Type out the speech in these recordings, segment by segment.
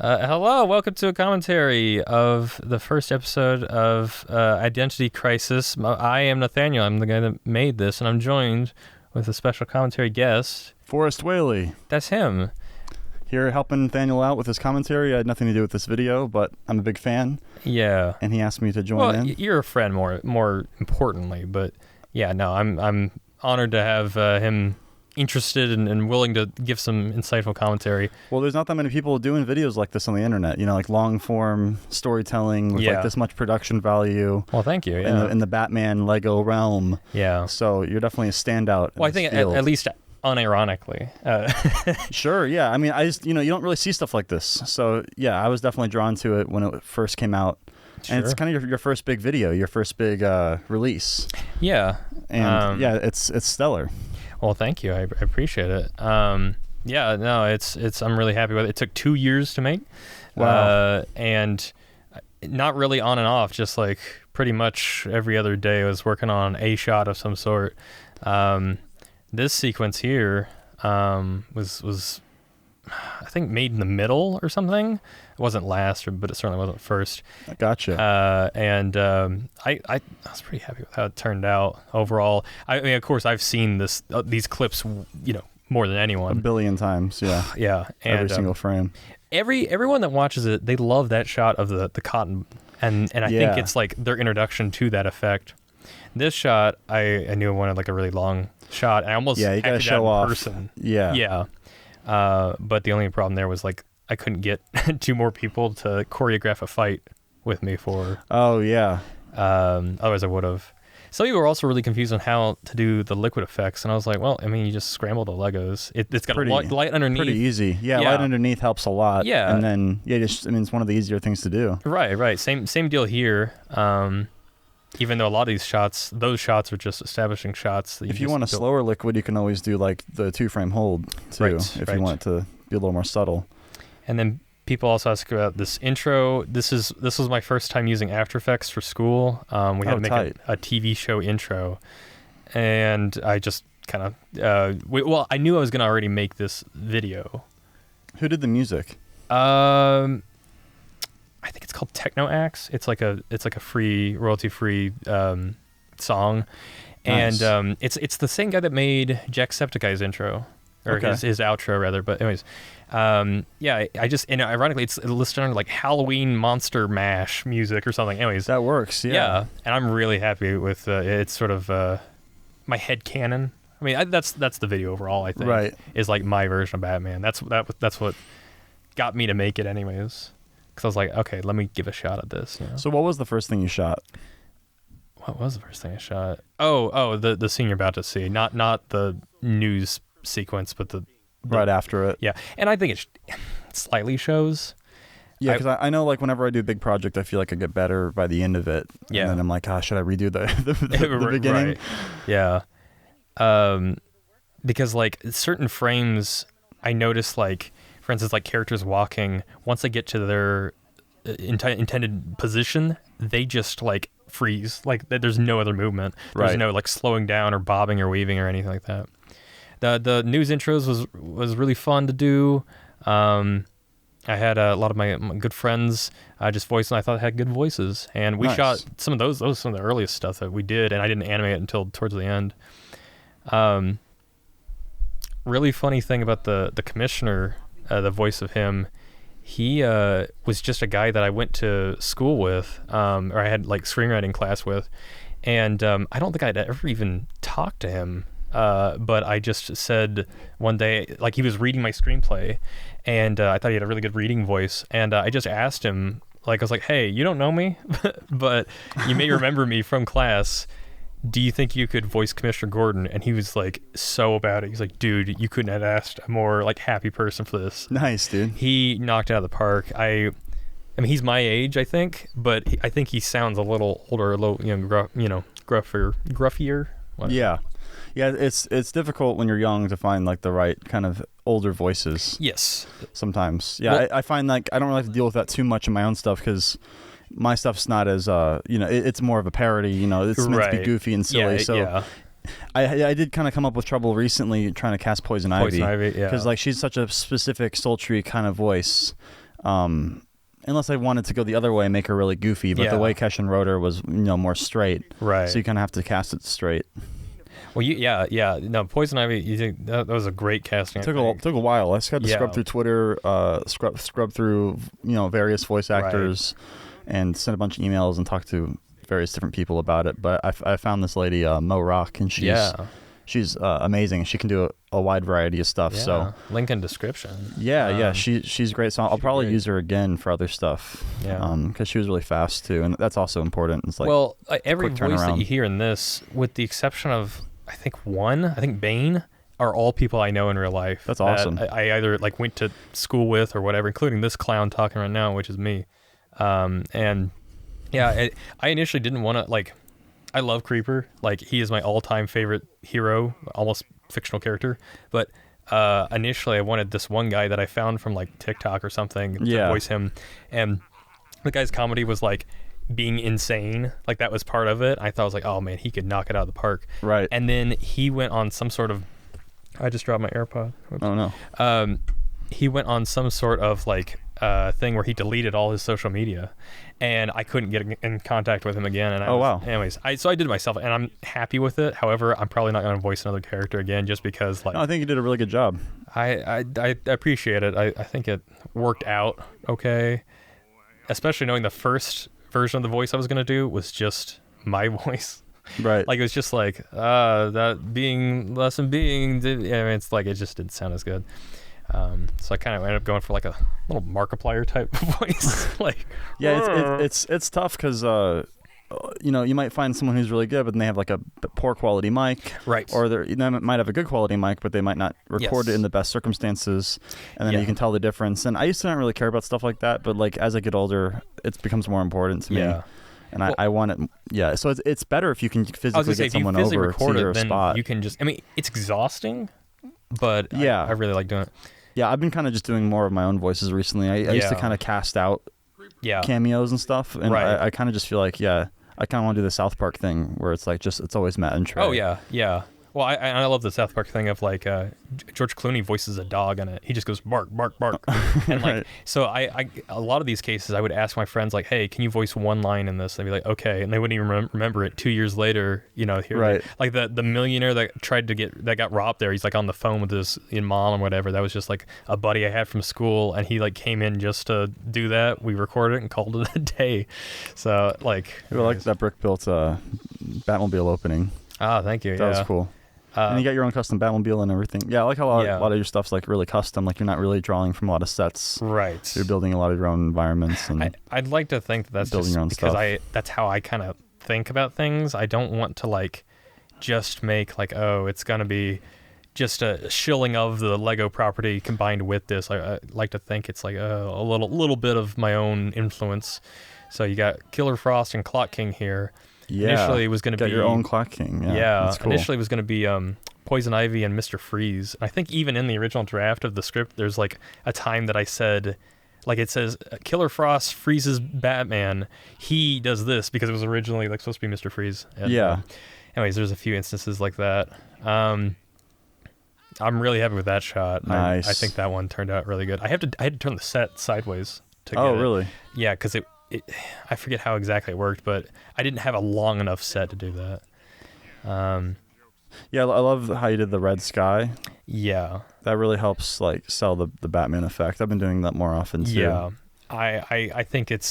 Hello, welcome to a commentary of the first episode of Identity Crisis. I am Nathaniel. I'm the guy that made this, and I'm joined with a special commentary guest. Forrestfire101. That's him. Here helping Nathaniel out with his commentary. I had nothing to do with this video, but I'm a big fan. Yeah. And he asked me to join in. You're a friend more importantly, but yeah, no, I'm honored to have him interested and willing to give some insightful commentary. Well, there's not that many people doing videos like this on the internet, like long form storytelling with like this much production value. Well, thank you. Yeah. In the Batman Lego realm. Yeah. So you're definitely a standout. Well, I think at least unironically. Sure. Yeah. I mean, I just, you don't really see stuff like this. So yeah, I was definitely drawn to it when it first came out. Sure. And it's kind of your first big video, your first big release. Yeah. And it's stellar. Well, thank you. I appreciate it. Yeah, no, it's. I'm really happy with it. It took 2 years to make. Wow. And not really on and off, just like pretty much every other day I was working on a shot of some sort. This sequence here was I think made in the middle or something. It wasn't last, but it certainly wasn't first. Gotcha. And I was pretty happy with how it turned out overall. I mean, of course, I've seen these clips, more than anyone. 1 billion times, yeah. Yeah. And, every single frame. Everyone that watches it, they love that shot of the cotton, and I think it's like their introduction to that effect. This shot, I knew I wanted like a really long shot. I almost you gotta show off. Person. Yeah. Yeah. But the only problem there was like I couldn't get 2 more people to choreograph a fight with me for. Oh yeah. Otherwise I would have. Some people were also really confused on how to do the liquid effects, and I was like, well, I mean, you just scramble the Legos. It's got light underneath. Pretty easy. Yeah, light underneath helps a lot. Yeah. And then it's one of the easier things to do. Right. Same deal here. Even though a lot of those shots are just establishing shots. If you want a slower liquid, you can always do like the 2-frame hold too, if you want it to be a little more subtle. And then people also ask about this intro. This was my first time using After Effects for school. We had to make a TV show intro, and I just kind of I knew I was gonna already make this video. Who did the music? I think it's called Techno Axe. It's like a free royalty free song, nice. And it's the same guy that made Jacksepticeye's intro or his outro rather. But anyways, I just, and ironically it's listed under like Halloween Monster Mash music or something. Anyways, that works. Yeah, and I'm really happy with it's sort of my head canon. I mean, that's the video overall. I think is like my version of Batman. That's what got me to make it anyways. Because I was like, okay, let me give a shot at this. So what was the first thing you shot? What was the first thing I shot? Oh, the scene you're about to see. Not the news sequence, but the right after it. Yeah, and I think it slightly shows. Yeah, because I know like whenever I do a big project, I feel like I get better by the end of it. Yeah. And then I'm like, should I redo the beginning? Right. Yeah. Because like certain frames, I notice like, for instance, like characters walking, once they get to their intended position, they just like freeze. Like there's no other movement. There's no like slowing down or bobbing or weaving or anything like that. The news intros was really fun to do. I had a lot of my good friends just voice, and I thought they had good voices. And we shot some of those some of the earliest stuff that we did, and I didn't animate it until towards the end. Really funny thing about the commissioner. The voice of him, he was just a guy that I went to school with, or I had like screenwriting class with, and I don't think I'd ever even talked to him, but I just said one day, like he was reading my screenplay, and I thought he had a really good reading voice, and I just asked him, like I was like, hey, you don't know me, but you may remember me from class. Do you think you could voice Commissioner Gordon? And he was like so about it. He's like, dude, you couldn't have asked a more like happy person for this. Nice, dude. He knocked it out of the park. I mean, he's my age, I think, but I think he sounds a little older, a little gruffier. Whatever. Yeah. It's difficult when you're young to find like the right kind of older voices. Yes. Sometimes, yeah. Well, I find like I don't really have to deal with that too much in my own stuff because my stuff's not as it's more of a parody, it's meant to be goofy and silly. I did kind of come up with trouble recently trying to cast Poison Ivy, yeah, because like she's such a specific sultry kind of voice Unless I wanted to go the other way and make her really goofy, but the way Keshin wrote her was more straight. Right. So you kind of have to cast it straight. Well, no, Poison Ivy. You think that was a great casting? It took a while. I just had to scrub through Twitter, scrub through various voice actors, and send a bunch of emails and talk to various different people about it. But I found this lady, Mo Rock, and she's amazing. She can do a wide variety of stuff. Yeah. So link in description. Yeah, she's great. So I'll probably use her again for other stuff. Yeah, because she was really fast too, and that's also important. It's like every voice that you hear in this, with the exception of I think Bane, are all people I know in real life. That's awesome. I either went to school with or whatever, including this clown talking right now, which is me. And yeah, I initially didn't want to I love Creeper. He is my all-time favorite hero, almost fictional character. But initially, I wanted this one guy that I found from TikTok or something to voice him, and the guy's comedy was being insane. That was part of it. I thought, I was oh man, he could knock it out of the park. Right. And then he went on some sort of, I just dropped my AirPod. Oops. Oh no. He went on some sort of thing where he deleted all his social media, and I couldn't get in contact with him again. And wow. Anyways, so I did it myself, and I'm happy with it. However, I'm probably not going to voice another character again just because No, I think you did a really good job. I appreciate it. I think it worked out okay, especially knowing the first version of the voice I was going to do was just my voice. Right. It was just that being lesson being. It's it just didn't sound as good. So I kind of ended up going for a little Markiplier type voice. It's tough because you might find someone who's really good, but then they have a poor quality mic, right? Or they might have a good quality mic, but they might not record it in the best circumstances, and then you can tell the difference. And I used to not really care about stuff like that, but as I get older, it becomes more important to me. Yeah. And I want it. Yeah. So it's better if you can physically get someone over to your spot. You can just. It's exhausting, but I really like doing it. Yeah, I've been kind of just doing more of my own voices recently. I used to kind of cast out cameos and stuff, and I kind of just feel I kind of want to do the South Park thing where it's it's always Matt and Trey. Oh yeah. Well, I love the South Park thing of George Clooney voices a dog in it. He just goes bark, bark, bark, and right. So I a lot of these cases I would ask my friends hey, can you voice one line in this? They'd be okay, and they wouldn't even remember it 2 years later. Right. The millionaire that got robbed there. He's on the phone with his mom or whatever. That was just a buddy I had from school, and he came in just to do that. We recorded it and called it a day. So I like that brick built Batmobile opening. Ah, thank you. That was cool. And you got your own custom Batmobile and everything. Yeah, I like how a lot of your stuff's really custom. You're not really drawing from a lot of sets. Right. You're building a lot of your own environments. And I'd like to think that's building just your own because stuff. That's how I kind of think about things. I don't want to just make it's gonna be just a shilling of the Lego property combined with this. I like to think it's a little bit of my own influence. So you got Killer Frost and Clock King here. Yeah. Initially, it was going to be your own Clock King. Yeah. That's cool. Initially, it was going to be Poison Ivy and Mr. Freeze. I think even in the original draft of the script, there's a time that I said, it says Killer Frost freezes Batman. He does this because it was originally supposed to be Mr. Freeze. And, anyways, there's a few instances like that. I'm really happy with that shot. Nice. I think that one turned out really good. I had to turn the set sideways to get it. Oh, really? Yeah, because I forget how exactly it worked, but I didn't have a long enough set to do that. Yeah, I love how you did the red sky. Yeah. That really helps sell the Batman effect. I've been doing that more often too. Yeah. I think it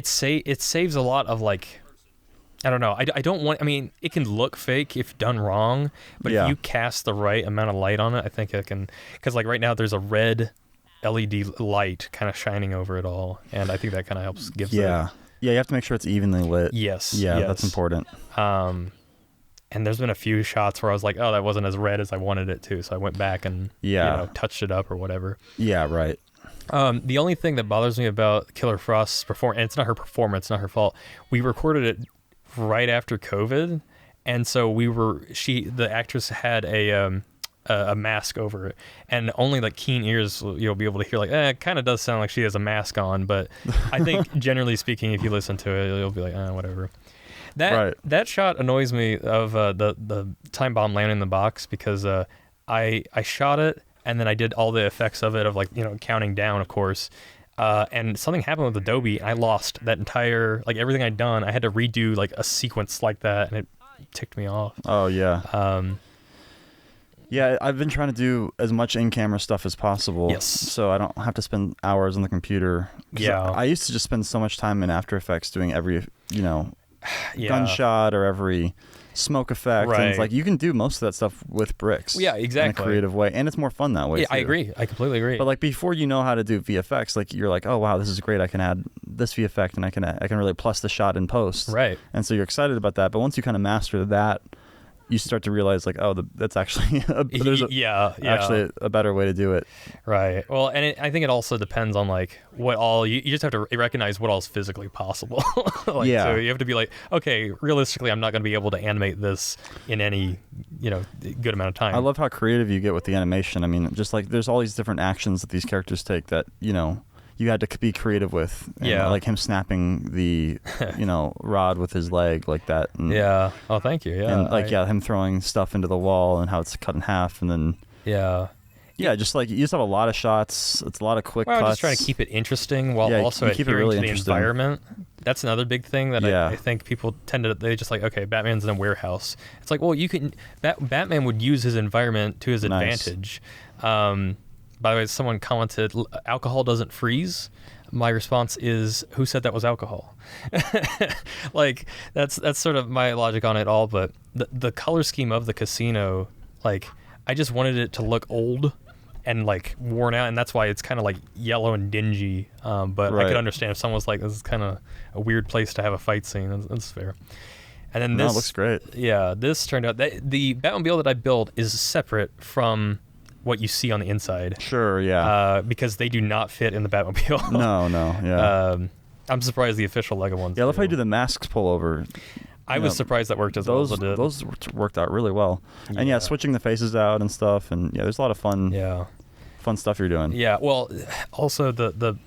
saves a lot of I don't know. I don't want, it can look fake if done wrong, but if you cast the right amount of light on it, I think it can, because right now there's a red LED light kind of shining over it all, and I think that kind of helps give Yeah, you have to make sure it's evenly lit. Yes. That's important. And there's been a few shots where I was oh, that wasn't as red as I wanted it to, so I went back and touched it up or whatever. Yeah, right. The only thing that bothers me about Killer Frost's performance, and it's not her performance, not her fault, we recorded it right after COVID, and so the actress had a mask over it, and only keen ears you'll be able to hear it kind of does sound like she has a mask on, but I think generally speaking, if you listen to it, you'll be whatever. That shot annoys me of the time bomb landing in the box, because I shot it, and then I did all the effects of it, of like, counting down, of course. And something happened with Adobe. I lost that entire, like, everything I'd done. I had to redo like a sequence like that, and it ticked me off. Oh yeah. Yeah, I've been trying to do as much in-camera stuff as possible. Yes. So I don't have to spend hours on the computer. Yeah. I used to just spend so much time in After Effects doing every, gunshot or every smoke effect. Right. And it's like, you can do most of that stuff with bricks. Yeah, exactly. In a creative way. And it's more fun that way, Yeah, too. I agree. I completely agree. But like, before you know how to do VFX, like, you're like, oh wow, this is great. I can add this VFX and I can really plus the shot in post. Right. And so you're excited about that. But once you kind of master that, you start to realize like, oh, that's actually actually a better way to do it. Right. Well, and I think it also depends on like what all you just have to recognize what all is physically possible. So you have to be like, okay, realistically, I'm not going to be able to animate this in any good amount of time. I love how creative you get with the animation. I mean, just like there's all these different actions that these characters take that you had to be creative with. And like him snapping the rod with his leg like that. And, oh, thank you. Yeah. And like him throwing stuff into the wall and how it's cut in half, and then just like you just have a lot of shots. It's a lot of quick cuts. I'm just trying to keep it interesting while also adhering to the environment. That's another big thing that I think people tend to, they just like, okay, Batman's in a warehouse. It's like, well, Batman would use his environment to his advantage. By the way, someone commented, alcohol doesn't freeze. My response is, who said that was alcohol? Like, that's sort of my logic on it all. But the color scheme of the casino, like, I just wanted it to look old and like worn out, and that's why it's kind of like yellow and dingy. But I could understand if someone was like, this is kind of a weird place to have a fight scene. That's fair. And then this looks great. Yeah, this turned out that the Batmobile that I built is separate from what you see on the inside. Sure, yeah. Because they do not fit in the Batmobile. No, yeah. I'm surprised the official Lego ones. Yeah, I love how you do the masks pull over. I was surprised that worked as well as it did. Those worked out really well. And switching the faces out and stuff, and there's a lot of fun stuff you're doing. Yeah, well, also the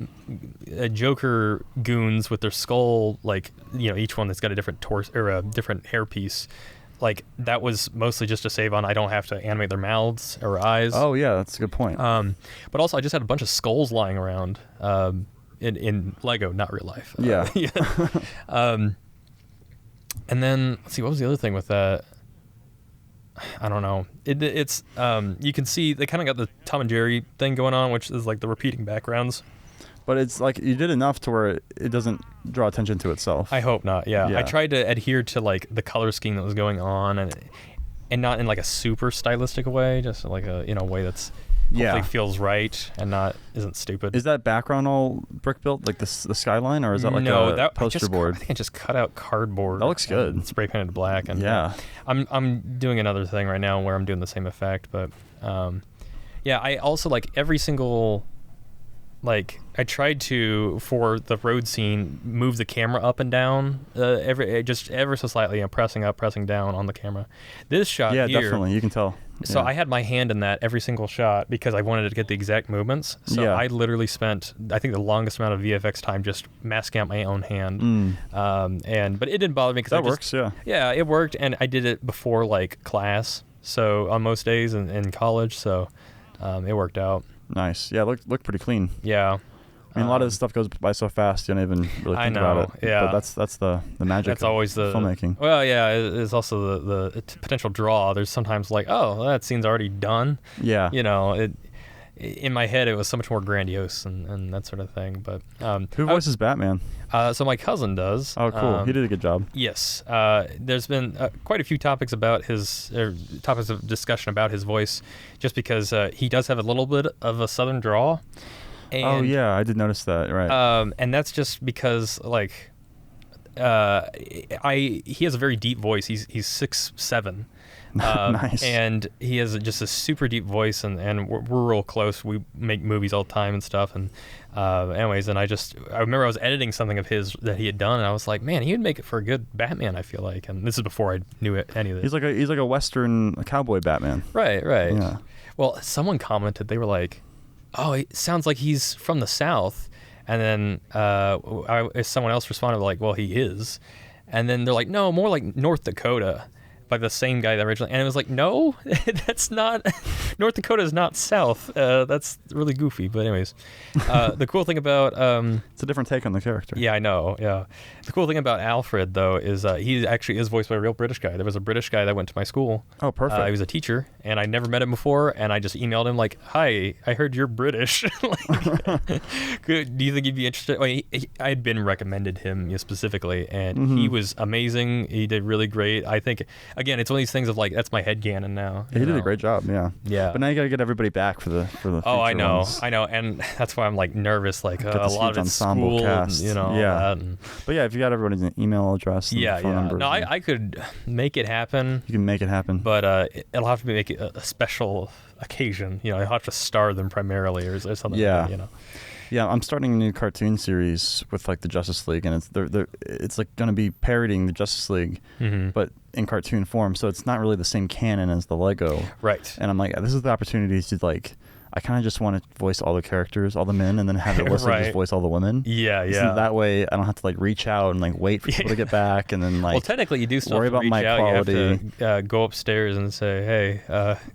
Joker goons with their skull, like, each one that's got a different torso or a different hairpiece. Like, that was mostly just to save on I don't have to animate their mouths or eyes. Oh yeah, that's a good point. But also I just had a bunch of skulls lying around in Lego, not real life. Yeah. And then let's see, what was the other thing with that? I don't know. It's you can see they kind of got the Tom and Jerry thing going on, which is like the repeating backgrounds. But it's like you did enough to where it doesn't draw attention to itself. I hope not. Yeah. I tried to adhere to like the color scheme that was going on, and not in like a super stylistic way, just like a way that's hopefully feels right and isn't stupid. Is that background all brick built, like the skyline, or is that like a poster board? I think I just cut out cardboard. That looks good. And spray painted black, and I'm doing another thing right now where I'm doing the same effect, but I also like every single. Like, I tried to, for the road scene, move the camera up and down, just ever so slightly, pressing up, pressing down on the camera. This shot here... Yeah, definitely, you can tell. So I had my hand in that every single shot because I wanted to get the exact movements. So I literally spent, I think, the longest amount of VFX time just masking out my own hand. But it didn't bother me because that works, yeah. Yeah, it worked, and I did it before, like, class, so on most days in college, so it worked out. Nice. Yeah, look pretty clean. Yeah. I mean, a lot of this stuff goes by so fast you don't even really think about it. Yeah. But that's the magic. That's always the filmmaking. Well, yeah, it's also the potential draw. There's sometimes like, oh, well, that scene's already done. Yeah. In my head it was so much more grandiose and that sort of thing. But who voices Batman? So my cousin does. Oh, cool. He did a good job. Yes. There's been quite a few topics about topics of discussion about his voice, just because he does have a little bit of a southern drawl. And, I did notice that. Right. And that's just because like he has a very deep voice. He's 6'7". Nice. And he has just a super deep voice, and we're real close. We make movies all the time and stuff. And anyways, and I remember I was editing something of his that he had done, and I was like, man, he would make it for a good Batman, I feel like. And this is before I knew any of this. He's like a Western cowboy Batman. Right. Yeah. Well, someone commented, they were like, oh, it sounds like he's from the South. And then someone else responded like, well, he is. And then they're like, no, more like North Dakota. By the same guy that originally, and it was like, no, that's not North Dakota is not south. That's really goofy. But anyways, the cool thing about it's a different take on the character. Yeah, I know. Yeah, the cool thing about Alfred though is he actually is voiced by a real British guy. There was a British guy that went to my school. Oh, perfect. He was a teacher, and I never met him before. And I just emailed him like, "Hi, I heard you're British. Do you think you'd be interested?" Well, I had been recommended him specifically, and he was amazing. He did really great. I think again, it's one of these things of like that's my headcanon now. He did a great job. Yeah. But now you got to get everybody back for the. Oh, I know, and that's why I'm like nervous. Like a lot of it's ensemble school, cast. And, all that. And, but yeah, if you got everybody's email address, and phone numbers. No, I could make it happen. You can make it happen, but it'll have to make it a special occasion. I have to star them primarily, or something. Yeah. Like that, Yeah, I'm starting a new cartoon series with like the Justice League, and it's like going to be parodying the Justice League, but in cartoon form. So it's not really the same canon as the Lego. Right. And I'm like, this is the opportunity to like. I kind of just want to voice all the characters, all the men, and then have Alyssa just voice all the women. Yeah. So that way, I don't have to like reach out and like wait for people to get back, and then like. Well, technically, you do still worry have to about reach my out. quality. You have to go upstairs and say, "Hey,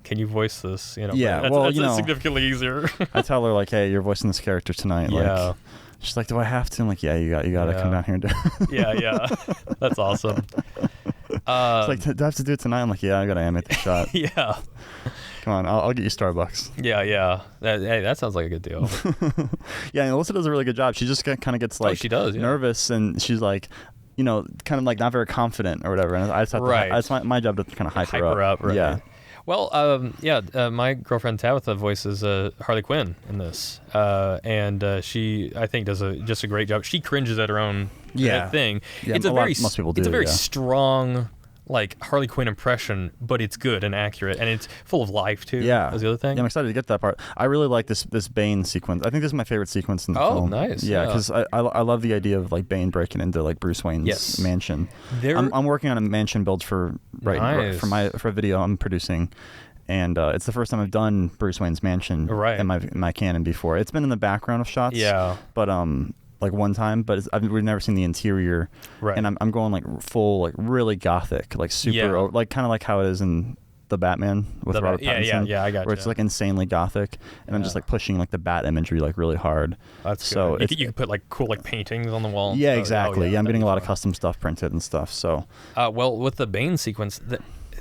can you voice this?" Yeah. That's significantly easier. I tell her like, "Hey, you're voicing this character tonight." Yeah. Like, she's like, "Do I have to?" I'm like, "Yeah, you got to come down here and do it." Yeah. That's awesome. It's like, "Do I have to do it tonight?" I'm like, "Yeah, I got to animate the shot." Yeah. Come on, I'll get you Starbucks. Yeah. That sounds like a good deal. Yeah, and Alyssa does a really good job. She just kind of gets like she does, nervous, and she's like, kind of like not very confident or whatever. And I just have to, it's my job to kind of hype her up. Right. Yeah. Well, my girlfriend Tabitha voices Harley Quinn in this, and she, I think, does just a great job. She cringes at her own thing. Yeah, most people do. It's a very strong, like Harley Quinn impression, but it's good and accurate, and it's full of life too. Yeah, that's the other thing. Yeah, I'm excited to get that part. I really like this Bane sequence. I think this is my favorite sequence in the film. Oh, nice. Yeah, because I love the idea of like Bane breaking into like Bruce Wayne's mansion. I'm working on a mansion build for a video I'm producing. And it's the first time I've done Bruce Wayne's mansion in my canon before. It's been in the background of shots. Yeah. But like one time, but we've never seen the interior. Right. And I'm going like full, like really gothic, like super, like kind of like how it is in the Batman with Robert Pattinson. Yeah, I got where it's like insanely gothic, and I'm just like pushing like the bat imagery like really hard. That's good. You can put like cool like paintings on the wall. Yeah, exactly. I'm getting a lot of custom stuff printed and stuff. So. Well, with the Bane sequence,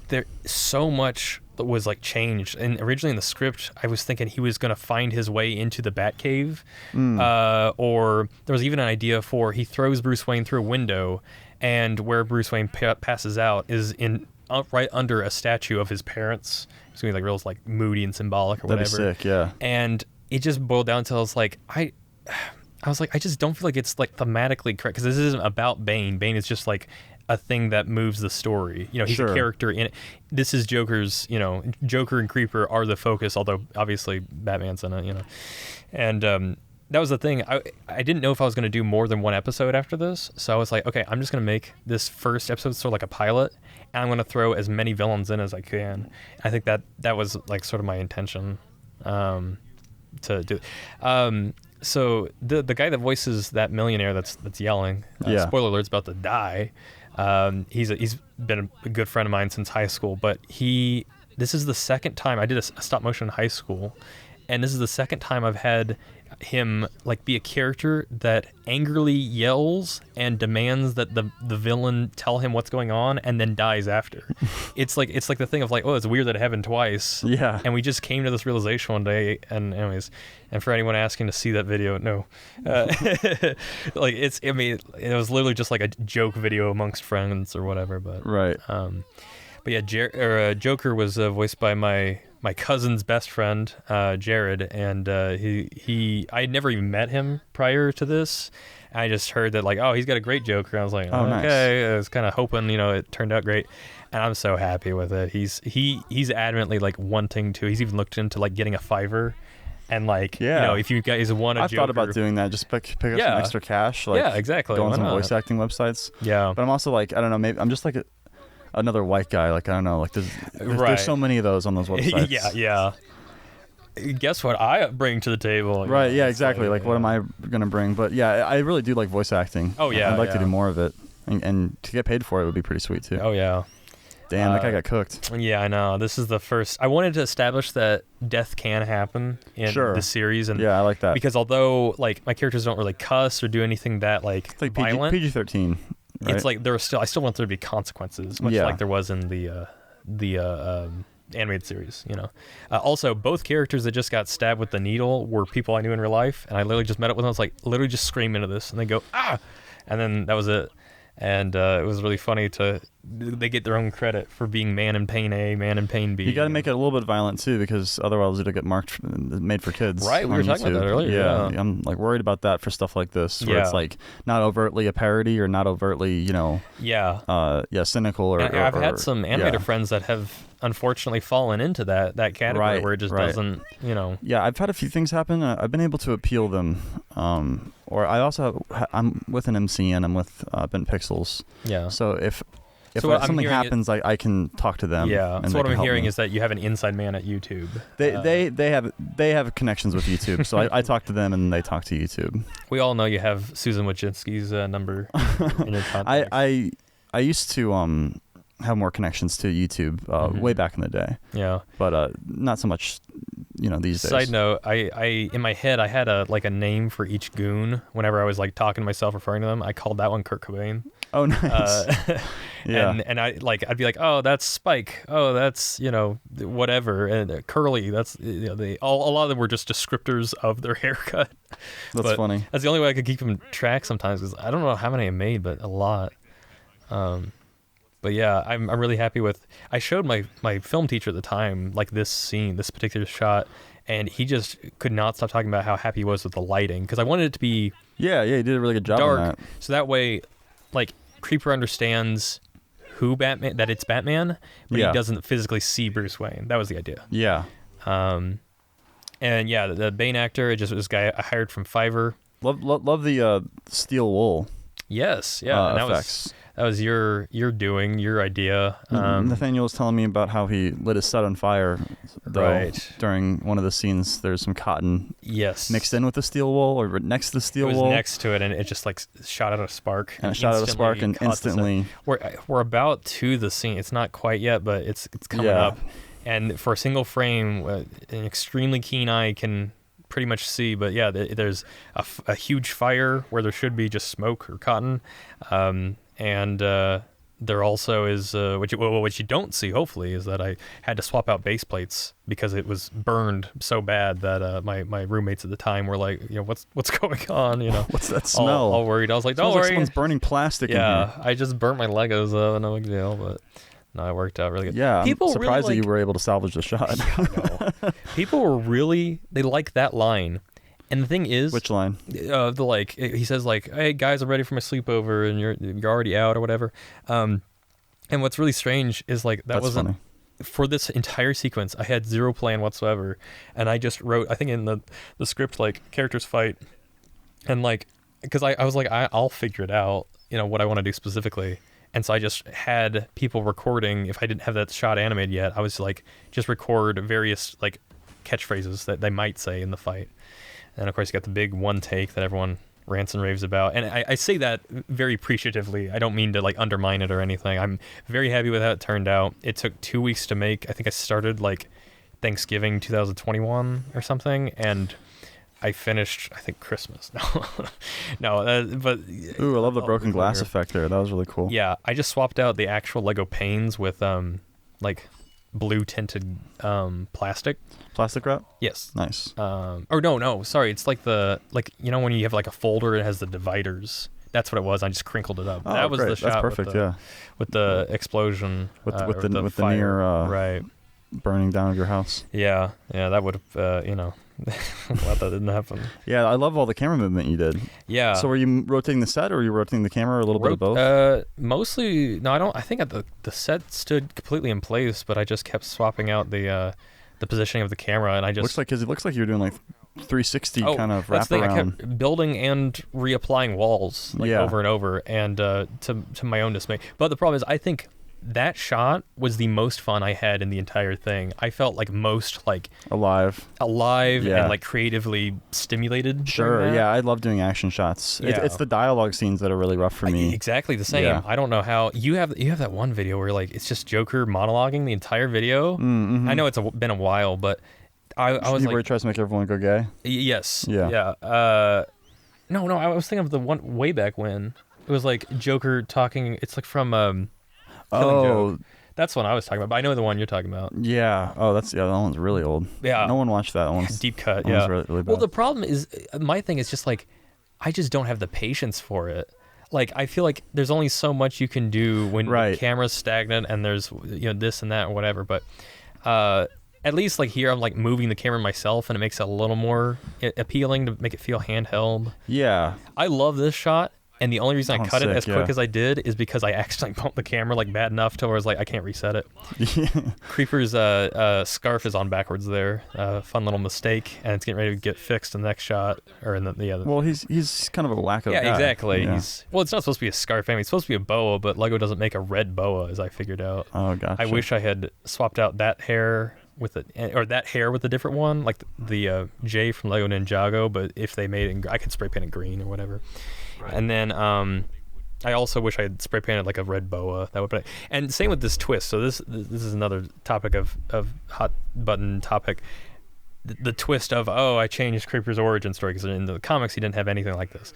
there so much was like changed, and originally in the script I was thinking he was going to find his way into the Batcave, or there was even an idea for he throws Bruce Wayne through a window, and where Bruce Wayne passes out is right under a statue of his parents. It's going to be like real like moody and symbolic or whatever. That'd be sick, yeah. And it just boiled down to I was like I just don't feel like it's like thematically correct, because this isn't about Bane. Bane is just like a thing that moves the story. He's a character in it. This is Joker's, Joker and Creeper are the focus, although obviously Batman's in it, And that was the thing. I didn't know if I was going to do more than one episode after this. So I was like, okay, I'm just going to make this first episode sort of like a pilot, and I'm going to throw as many villains in as I can. I think that was like sort of my intention to do. So the guy that voices that millionaire that's yelling, spoiler alert's about to die. He's been a good friend of mine since high school, but this is the second time I did a stop motion in high school, and this is the second time I've had him like be a character that angrily yells and demands that the villain tell him what's going on and then dies after. It's like the thing of like, oh, it's weird that it happened twice. Yeah. And we just came to this realization one day, and anyways, and for anyone asking to see that video, no. Like it was literally just like a joke video amongst friends or whatever, but right. But yeah, Joker was voiced by my cousin's best friend, Jared, and I had never even met him prior to this. I just heard that like, oh, he's got a great Joker. And I was like, okay. Nice. I was kind of hoping, it turned out great, and I'm so happy with it. He's adamantly like wanting to. He's even looked into like getting a Fiverr. And like, if you guys want a Joker. I've thought about doing that, just pick up some extra cash. Like, exactly. Go on some voice acting websites. Yeah. But I'm also like, I don't know, maybe I'm just like another white guy. Like, I don't know, like there's so many of those on those websites. Yeah. Guess what I bring to the table? Right, yeah, exactly. Like, what am I going to bring? But yeah, I really do like voice acting. Oh, yeah. I'd like to do more of it. And to get paid for it would be pretty sweet, too. Oh, yeah. Damn, that guy got cooked. Yeah, I know. This is the first. I wanted to establish that death can happen in the series, and I like that because although like my characters don't really cuss or do anything that like violent, PG-13. Right? It's like I still want there to be consequences, much like there was in the animated series. You know. Also, both characters that just got stabbed with the needle were people I knew in real life, and I literally just met up with them. I was like, literally just scream into this, and they go ah, and then that was it. And it was really funny they get their own credit for being man in pain A, man in pain B. You got to make it a little bit violent too, because otherwise it'll get made for kids. Right, we were talking about that earlier. Yeah, I'm like worried about that for stuff like this, where it's like not overtly a parody or not overtly, cynical or. I've had some animator friends that have unfortunately fallen into that category where it just doesn't, Yeah, I've had a few things happen. I've been able to appeal them. Or I also I'm with an MCN. I'm with Bent Pixels. Yeah. So if something happens, I can talk to them. Yeah. So what I'm hearing is that you have an inside man at YouTube. They have connections with YouTube. So I talk to them and they talk to YouTube. We all know you have Susan Wojcicki's number in your contacts. I used to have more connections to YouTube way back in the day. Yeah. But not so much. These days. Side note, I in my head I had a name for each goon whenever I was like talking to myself, referring to them. I called that one Kurt Cobain. Oh, nice. Yeah. And I'd be like, oh, that's Spike. Oh, that's whatever. And Curly. That's a lot of them were just descriptors of their haircut. That's funny. That's the only way I could keep them track sometimes, because I don't know how many I made, but a lot. But yeah, I'm really happy with. I showed my film teacher at the time like this particular shot, and he just could not stop talking about how happy he was with the lighting, because I wanted it to be he did a really good job dark, on that. so that way, like Creeper understands that it's Batman, but he doesn't physically see Bruce Wayne. That was the idea. Yeah. And yeah, the Bane actor, just this guy I hired from Fiverr. Love the steel wool. Yes. Yeah. And effects. That was your idea. Nathaniel was telling me about how he lit his set on fire. During one of the scenes, there's some cotton mixed in with the steel wool or next to the steel wool. It was next to it, and it just like shot out a spark. And instantly. We're about to the scene. It's not quite yet, but it's coming up. And for a single frame, an extremely keen eye can pretty much see. But yeah, there's a huge fire where there should be just smoke or cotton. And there also is, what you don't see, hopefully, is that I had to swap out base plates because it was burned so bad that my roommates at the time were like, what's going on? What's that smell? All worried. I was like, don't worry. Like someone's burning plastic in here. I just burnt my Legos, no big deal, but no, it worked out really good. Yeah, I'm surprised that you were able to salvage the shot. People were they like that line. And the thing is, which line? He says like, "Hey guys, I'm ready for my sleepover, and you're already out or whatever." And what's really strange is that's wasn't funny. For this entire sequence. I had zero plan whatsoever, and I just wrote. I think in the script characters fight, and because I was like, I'll figure it out. What I want to do specifically. And so I just had people recording. If I didn't have that shot animated yet, I was just record various catchphrases that they might say in the fight. And of course, you got the big one take that everyone rants and raves about. And I say that very appreciatively. I don't mean to undermine it or anything. I'm very happy with how it turned out. It took 2 weeks to make. I think I started Thanksgiving 2021 or something, and I finished Christmas. But ooh, I love the broken glass effect there. That was really cool. Yeah, I just swapped out the actual Lego panes with blue tinted plastic wrap. Yes. Nice. Or no, sorry, it's when you have a folder, it has the dividers. That's what it was. I just crinkled it up. Oh, that was great. the shot. That's perfect. With the explosion with the near burning down of your house. Yeah, that would have glad that didn't happen. Yeah, I love all the camera movement you did. Yeah. So were you rotating the set, or were you rotating the camera, or a little bit of both? Mostly. No, I don't. I think the set stood completely in place, but I just kept swapping out the positioning of the camera, and I just it looks like you're doing 360 kind of wrap around. I kept building and reapplying walls over and over, and to my own dismay. But the problem is, I think that shot was the most fun I had in the entire thing. I felt like most like alive and like creatively stimulated. Sure, yeah, I love doing action shots. Yeah. It's the dialogue scenes that are really rough for me. Exactly the same. Yeah. I don't know how you have that one video where like it's just Joker monologuing the entire video. Mm-hmm. I know it's been a while, but I was like, where he tries to make everyone go gay. Yes. Yeah. Yeah. No, I was thinking of the one way back when it was like Joker talking. It's like from Joke. That's one I was talking about, but I know the one you're talking about. Yeah. Oh, that one's really old. Yeah. No one watched that one. Deep cut. That yeah. Really, really bad. Well, the problem is, my thing is just like, I just don't have the patience for it. Like, I feel like there's only so much you can do when the camera's stagnant and there's this and that or whatever. But at least like here, I'm like moving the camera myself, and it makes it a little more appealing to make it feel handheld. Yeah. I love this shot. And the only reason I cut it as quick as I did is because I accidentally bumped the camera like bad enough to where I was like, I can't reset it. Creeper's scarf is on backwards there. Fun little mistake, and it's getting ready to get fixed in the next shot or in the other. Well, he's kind of a wacko guy. Yeah, exactly. Yeah. It's not supposed to be a scarf anyway. It's supposed to be a boa, but Lego doesn't make a red boa, as I figured out. Oh, gotcha. I wish I had swapped out that hair with that hair with a different one, like the J from Lego Ninjago. But if they made it, I could spray paint it green or whatever. Right. And then I also wish I had spray painted like a red boa. That would be, and same with this twist. So this is another topic of hot button topic. The twist of I changed Creeper's origin story, because in the comics he didn't have anything like this.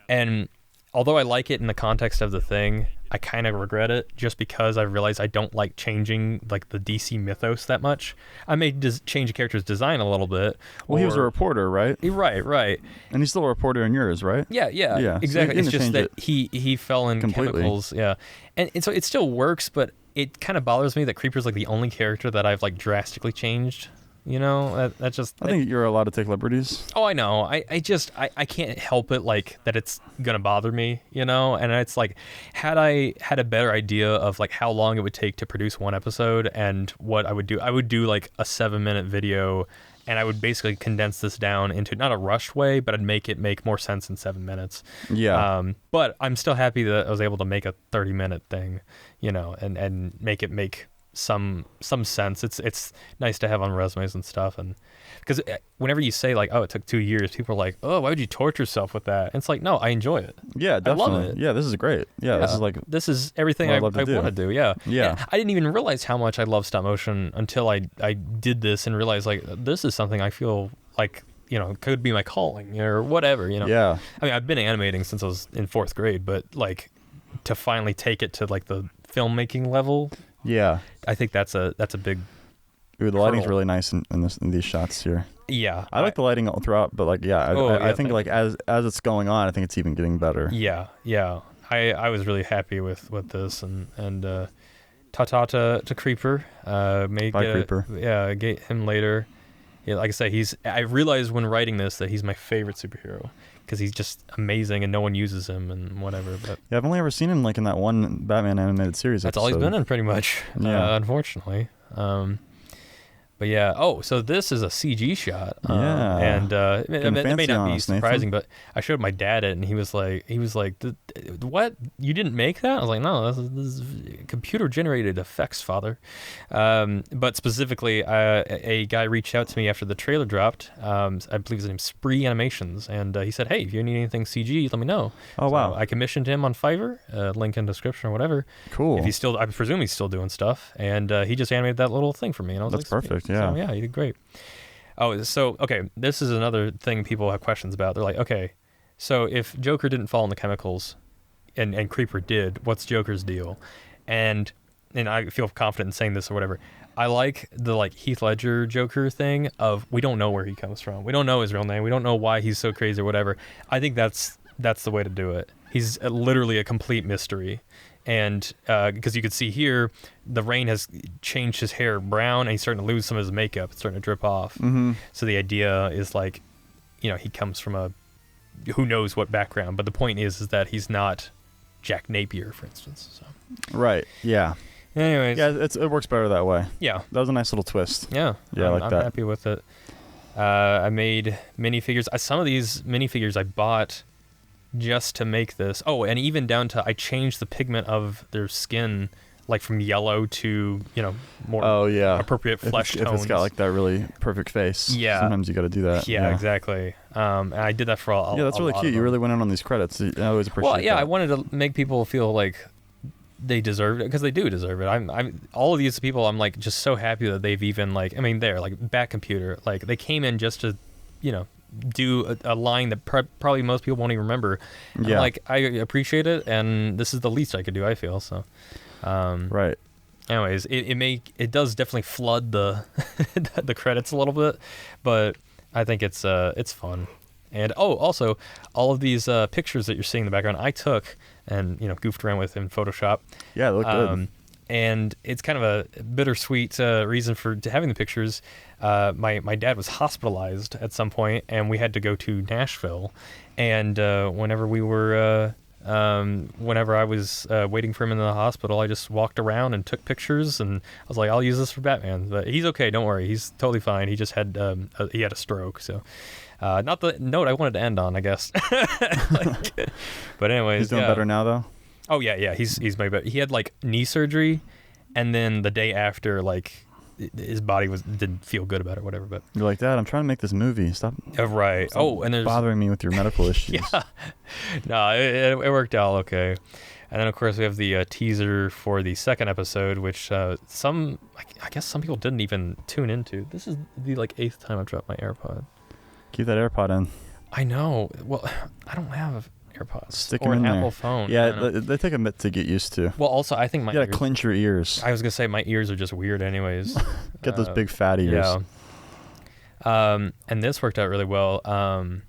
And although I like it in the context of the thing, I kind of regret it just because I realized I don't like changing like the DC mythos that much. I may change a character's design a little bit. Well, he was a reporter, right? Right. And he's still a reporter in yours, right? Yeah, exactly. So it's just that he fell in completely. Chemicals, yeah. And so it still works, but it kind of bothers me that Creeper's like the only character that I've like drastically changed. That just... I think you're allowed to take liberties. Oh, I know. I can't help it, like, that it's going to bother me, And it's like, had I had a better idea of, like, how long it would take to produce one episode and what I would do, like, a 7-minute video, and I would basically condense this down into, not a rushed way, but I'd make it make more sense in 7 minutes. Yeah. But I'm still happy that I was able to make a 30-minute thing, and make it make some sense. It's nice to have on resumes and stuff, and because whenever you say like, it took 2 years, people are like, why would you torture yourself with that? And it's like, no, I enjoy it. Yeah, definitely. I love it. Yeah, this is great. Yeah, this is everything I want to do. Yeah. And I didn't even realize how much I love stop motion until I did this and realized like this is something I feel like could be my calling or whatever. Yeah. I mean, I've been animating since I was in 4th grade, but like to finally take it to like the filmmaking level. Yeah, I think that's a big. Ooh, the lighting's really nice in these shots here. Yeah, I like the lighting all throughout, but like, I think like as it's going on, I think it's even getting better. Yeah. I was really happy with this and ta-ta to Creeper. Bye, Creeper. Yeah, get him later. Yeah, like I say, I realized when writing this that he's my favorite superhero. Because he's just amazing and no one uses him and whatever. But yeah, I've only ever seen him like in that one Batman animated series. That's all he's been in, pretty much. Yeah. Unfortunately. But yeah. So this is a CG shot. Yeah. And it may not be surprising, Nathan. but I showed my dad it, and he was like, "What? You didn't make that?" I was like, "No, this is computer generated effects, father." But specifically, a guy reached out to me after the trailer dropped. I believe his name's Spree Animations, and he said, "Hey, if you need anything CG, let me know." Oh, wow. I commissioned him on Fiverr. Link in description or whatever. Cool. If I presume he's still doing stuff, and he just animated that little thing for me, and I was That's like, perfect. "Sweet." Yeah. So, yeah, you did great. Oh, so okay, this is another thing people have questions about. They're like, okay, so if Joker didn't fall in the chemicals, and Creeper did, what's Joker's deal? And I feel confident in saying this or whatever. I like the Heath Ledger Joker thing of we don't know where he comes from. We don't know his real name. We don't know why he's so crazy or whatever. I think that's the way to do it. He's literally a complete mystery. And because you could see here, the rain has changed his hair brown, and he's starting to lose some of his makeup. It's starting to drip off. Mm-hmm. So the idea is he comes from a who knows what background. But the point is that he's not Jack Napier, for instance. So. Right. Yeah. Anyways. Yeah, it works better that way. Yeah. That was a nice little twist. Yeah. Yeah, I'm happy with it. I made minifigures. Some of these minifigures I bought just to make this. Oh, and even down to I changed the pigment of their skin like from yellow to more appropriate flesh tones. If it's got like that really perfect face, sometimes you got to do that. Yeah, exactly. And I did that for a that's really cute. You really went in on these credits. I always appreciate that. I wanted to make people feel like they deserved it, because they do deserve it. I'm all of these people, I'm like just so happy that they've even like, I mean, they're like Bat Computer, like they came in just to do a line that probably most people won't even remember. Yeah. Like, I appreciate it, and this is the least I could do, I feel. So right. Anyways, it does definitely flood the the credits a little bit, but I think it's fun. And also all of these pictures that you're seeing in the background, I took and goofed around with in Photoshop. Yeah, it looked good. And it's kind of a bittersweet reason for having the pictures. My dad was hospitalized at some point, and we had to go to Nashville. And whenever I was waiting for him in the hospital, I just walked around and took pictures, and I was like, I'll use this for Batman. But he's okay, don't worry, he's totally fine. He just had he had a stroke, so not the note I wanted to end on, I guess. But anyways, he's doing better now, though. Oh yeah, he's way better. He had like knee surgery, and then the day after, like his body didn't feel good about it, whatever. But you're like, Dad, I'm trying to make this movie. Stop. Right. Stop and there's bothering me with your medical issues. Yeah. No, it worked out okay. And then of course we have the teaser for the second episode, which I guess some people didn't even tune into. This is the like 8th time I've dropped my AirPod. Keep that AirPod in. I know. Well, I don't have AirPods. Stick or them in an Apple there. phone. Yeah, they take a bit to get used to. Well, also I think you gotta clench your ears. I was gonna say my ears are just weird, anyways. Get those big fat ears. Yeah. And this worked out really well. I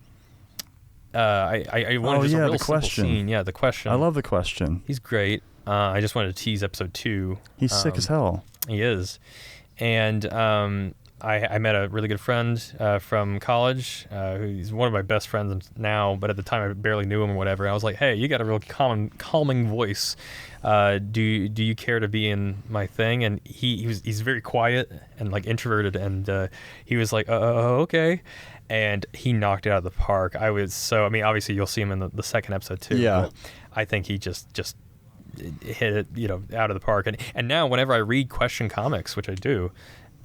wanted just a real simple scene. Yeah, the question. I love the question. He's great. I just wanted to tease episode 2. He's sick as hell. He is, and I met a really good friend from college. He's one of my best friends now, but at the time I barely knew him or whatever. I was like, hey, you got a real calming voice. Do you care to be in my thing? And he's very quiet and like introverted, and he was like, okay. And he knocked it out of the park. Obviously you'll see him in the second episode too. Yeah. But I think he just hit it, out of the park. And now whenever I read question comics, which I do,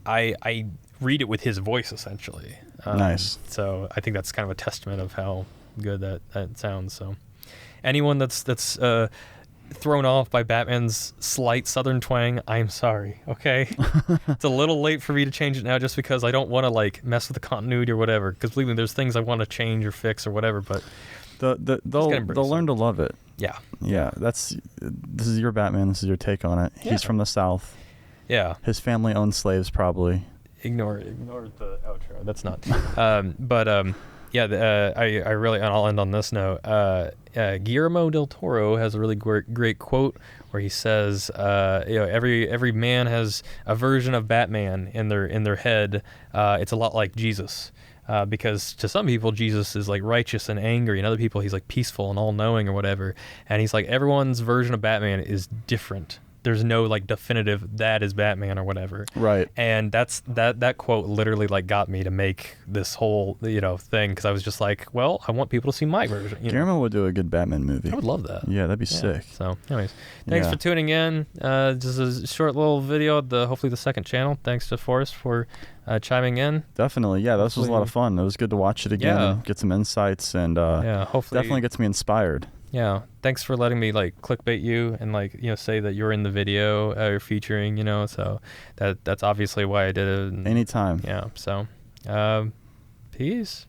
I read it with his voice essentially. Nice. So I think that's kind of a testament of how good that sounds. So anyone that's thrown off by Batman's slight southern twang, I'm sorry. Okay, it's a little late for me to change it now, just because I don't want to like mess with the continuity or whatever. Because believe me, there's things I want to change or fix or whatever. But they'll learn to love it. Yeah. Yeah. This is your Batman. This is your take on it. Yeah. He's from the South. Yeah. His family owned slaves, probably. Ignore the outro. That's not. I really, and I'll end on this note. Guillermo del Toro has a really great quote where he says, every man has a version of Batman in their head. It's a lot like Jesus. Because to some people, Jesus is like righteous and angry, and other people he's like peaceful and all-knowing or whatever. And he's like, everyone's version of Batman is different. There's no like definitive that is Batman or whatever. Right. And that quote literally like got me to make this whole thing, because I was just like, well, I want people to see my version. Guillermo would do a good Batman movie. I would love that. Yeah, that'd be sick. So, anyways, thanks for tuning in. Just a short little video of hopefully the second channel. Thanks to Forrest for chiming in. Definitely, yeah. This was a lot of fun. It was good to watch it again, and get some insights, and hopefully definitely gets me inspired. Yeah, thanks for letting me like clickbait you and like say that you're in the video you're featuring. So that's obviously why I did it. Anytime. Yeah. So, peace.